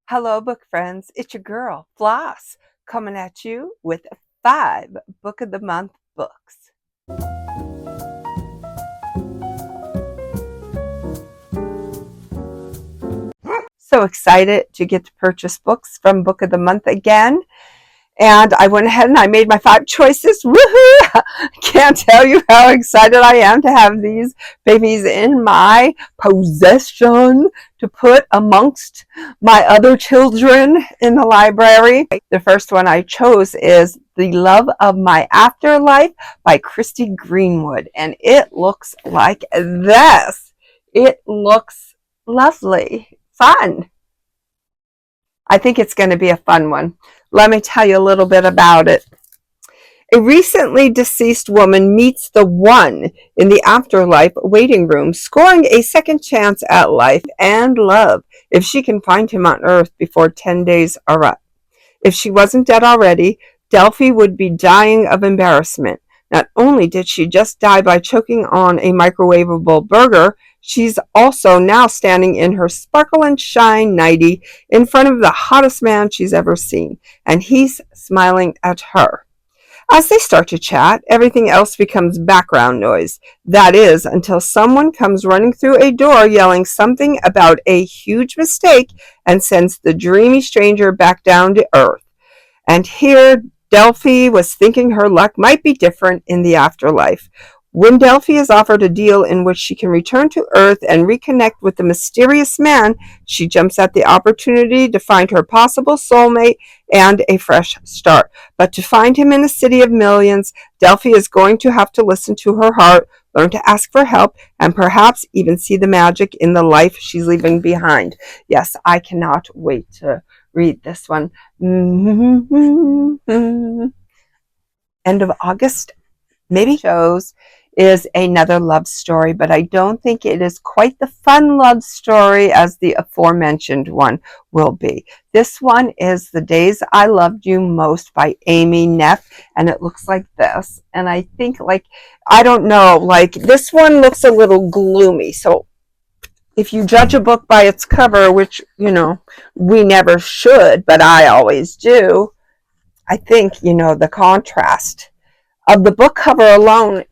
Hello, book friends. It's your girl, Floss, coming at you with 5 Book of the Month books. So excited to get to purchase books from Book of the Month again. And I went ahead and I made my 5 choices. Woohoo! Can't tell you how excited I am to have these babies in my possession to put amongst my other children in the library. The first one I chose is The Love of My Afterlife by Kristy Greenwood. And it looks like this. It looks lovely, fun. I think it's going to be a fun one. Let me tell you a little bit about it. A recently deceased woman meets the one in the afterlife waiting room, scoring a second chance at life and love if she can find him on Earth before 10 days are up. If she wasn't dead already, Delphi would be dying of embarrassment. Not only did she just die by choking on a microwavable burger, she's also now standing in her sparkle and shine nightie in front of the hottest man she's ever seen, and he's smiling at her. As they start to chat, everything else becomes background noise. That is, until someone comes running through a door yelling something about a huge mistake and sends the dreamy stranger back down to Earth. And here Delphi was thinking her luck might be different in the afterlife. When Delphi is offered a deal in which she can return to Earth and reconnect with the mysterious man, she jumps at the opportunity to find her possible soulmate and a fresh start. But to find him in a city of millions, Delphi is going to have to listen to her heart, learn to ask for help, and perhaps even see the magic in the life she's leaving behind. Yes, I cannot wait to read this one. End of August, maybe. Shows is another love story, but I don't think it is quite the fun love story as the aforementioned one will be. This one is The Days I Loved You Most by Neff, and it looks like this. And I think, I don't know, this one looks a little gloomy. So if you judge a book by its cover, which, we never should, but I always do, I think, the contrast of the book cover alone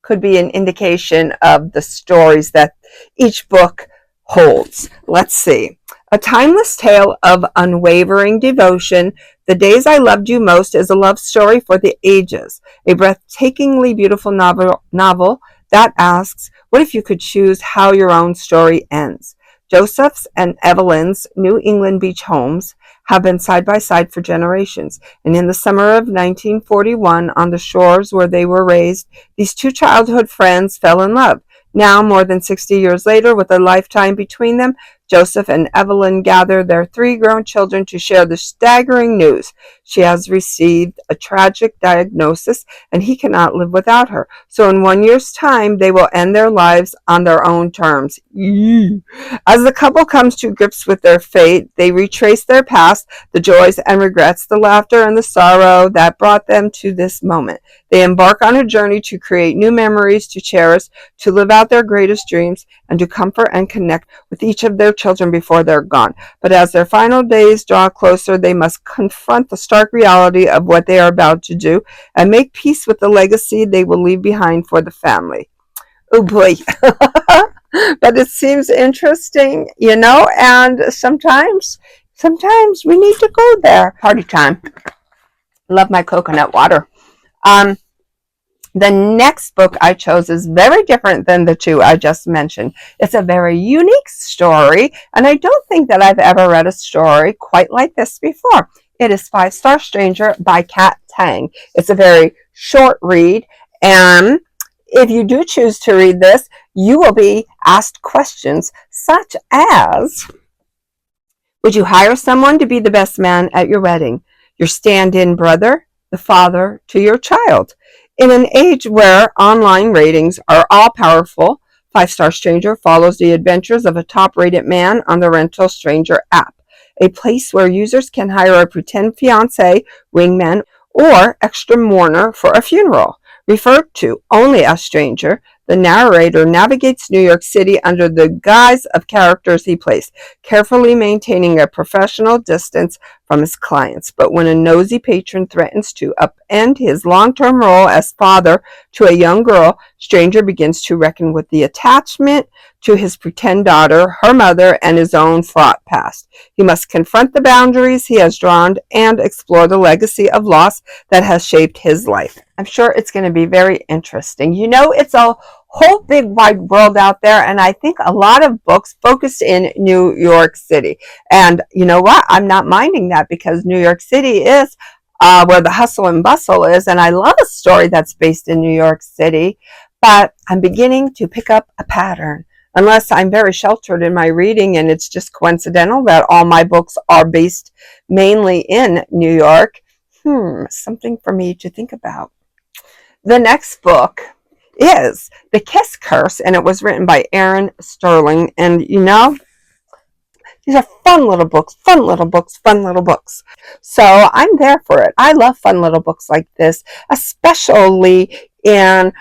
could be an indication of the stories that each book holds. Let's see. A timeless tale of unwavering devotion, The Days I Loved You Most is a love story for the ages. A breathtakingly beautiful novel that asks, what if you could choose how your own story ends? Joseph's and Evelyn's New England beach homes have been side by side for generations, and in the summer of 1941, on the shores where they were raised, these two childhood friends fell in love. Now, more than 60 years later, with a lifetime between them, Joseph and Evelyn gather their 3 grown children to share the staggering news. She has received a tragic diagnosis, and he cannot live without her. So in 1 year's time, they will end their lives on their own terms. As the couple comes to grips with their fate, they retrace their past, the joys and regrets, the laughter and the sorrow that brought them to this moment. They embark on a journey to create new memories to cherish, to live out their greatest dreams, and to comfort and connect with each of their children before they're gone. But as their final days draw closer, they must confront the stark reality of what they are about to do and make peace with the legacy they will leave behind for the family. Oh boy. But it seems interesting, and sometimes we need to go there. Party time. Love my coconut water. The next book I chose is very different than the 2 I just mentioned. It's a very unique story, and I don't think that I've ever read a story quite like this before. It is 5-Star Stranger by Tang. It's a very short read, and if you do choose to read this, you will be asked questions such as, would you hire someone to be the best man at your wedding? Your stand-in brother? The father to your child? In an age where online ratings are all-powerful, 5-Star Stranger follows the adventures of a top-rated man on the Rental Stranger app, a place where users can hire a pretend fiancé, wingman, or extra mourner for a funeral. Referred to only as Stranger, The narrator navigates New York City under the guise of characters he plays, carefully maintaining a professional distance from his clients. But when a nosy patron threatens to upend his long-term role as father to a young girl, Stranger begins to reckon with the attachment to his pretend daughter, her mother, and his own fraught past. He must confront the boundaries he has drawn and explore the legacy of loss that has shaped his life. I'm sure it's going to be very interesting. You know, it's a whole big wide world out there, and I think a lot of books focused in New York City. And you know what? I'm not minding that, because New York City is where the hustle and bustle is, and I love a story that's based in New York City, but I'm beginning to pick up a pattern. Unless I'm very sheltered in my reading and it's just coincidental that all my books are based mainly in New York. Something for me to think about. The next book is The Kiss Curse, and it was written by Erin Sterling. And you know, these are fun little books, fun little books, fun little books. So I'm there for it. I love fun little books like this, especially in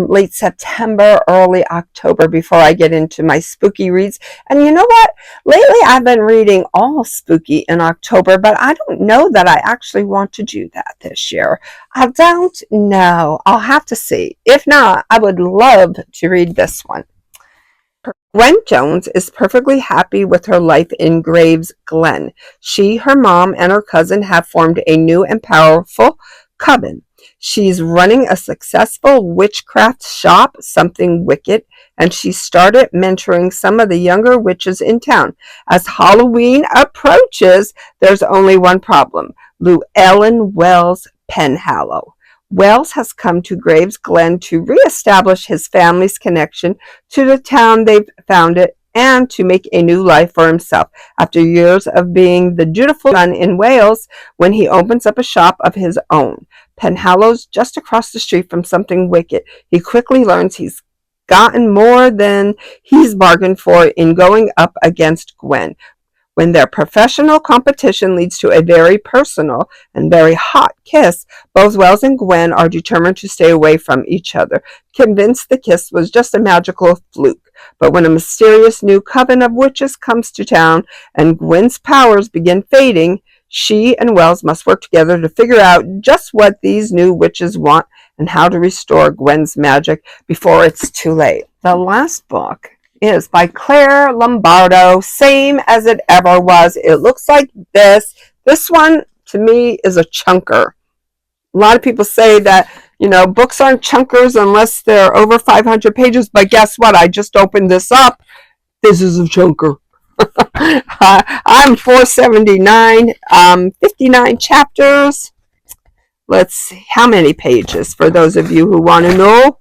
late September, early October, before I get into my spooky reads. And you know what? Lately I've been reading all spooky in October, but I don't know that I actually want to do that this year. I don't know. I'll have to see. If not, I would love to read this one. Gwen Jones is perfectly happy with her life in Graves Glen. She, her mom, and her cousin have formed a new and powerful coven. She's running a successful witchcraft shop, Something Wicked, and she started mentoring some of the younger witches in town. As Halloween approaches, there's only one problem: Llewellyn Wells Penhallow. Wells has come to Graves Glen to reestablish his family's connection to the town they've founded and to make a new life for himself. After years of being the dutiful son in Wales, when he opens up a shop of his own. Penhallow's just across the street from Something Wicked. He quickly learns he's gotten more than he's bargained for in going up against Gwen, when their professional competition leads to a very personal and very hot kiss. Both Wells and Gwen are determined to stay away from each other, convinced the kiss was just a magical fluke. But when a mysterious new coven of witches comes to town and Gwen's powers begin fading, she and Wells must work together to figure out just what these new witches want and how to restore Gwen's magic before it's too late. The last book is by Claire Lombardo, Same as It Ever Was. It looks like this. This one, to me, is a chunker. A lot of people say that, you know, books aren't chunkers unless they're over 500 pages, but guess what? I just opened this up. This is a chunker. I'm 479, 59 chapters. Let's see, how many pages for those of you who want to know?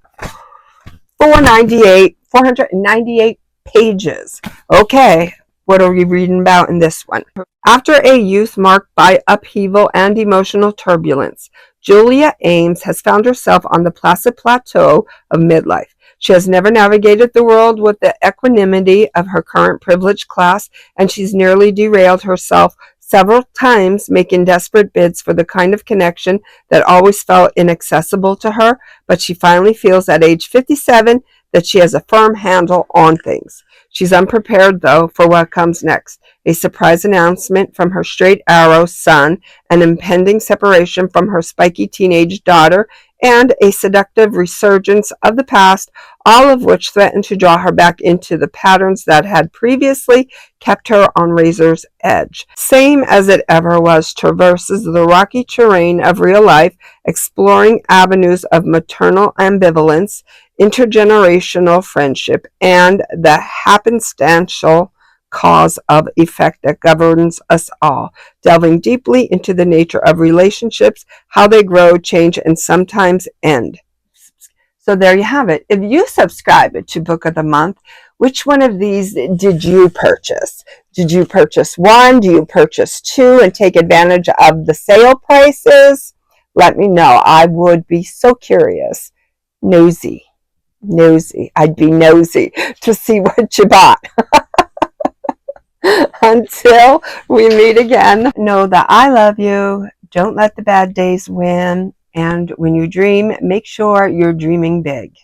498 pages. Okay, what are we reading about in this one? After a youth marked by upheaval and emotional turbulence, Julia Ames has found herself on the placid plateau of midlife. She has never navigated the world with the equanimity of her current privileged class, and she's nearly derailed herself several times, making desperate bids for the kind of connection that always felt inaccessible to her. But she finally feels at age 57 that she has a firm handle on things. She's unprepared, though, for what comes next: a surprise announcement from her straight arrow son, an impending separation from her spiky teenage daughter, and a seductive resurgence of the past, all of which threaten to draw her back into the patterns that had previously kept her on razor's edge. Same as It Ever Was traverses the rocky terrain of real life, exploring avenues of maternal ambivalence, intergenerational friendship, and the happenstantial cause of effect that governs us all, delving deeply into the nature of relationships, how they grow, change, and sometimes end. So there you have it. If you subscribe to Book of the Month, which one of these did you purchase? Did you purchase one? Do you purchase two and take advantage of the sale prices? Let me know. I would be so curious. Nosy. I'd be nosy to see what you bought. Until we meet again, know that I love you. Don't let the bad days win. And when you dream, make sure you're dreaming big.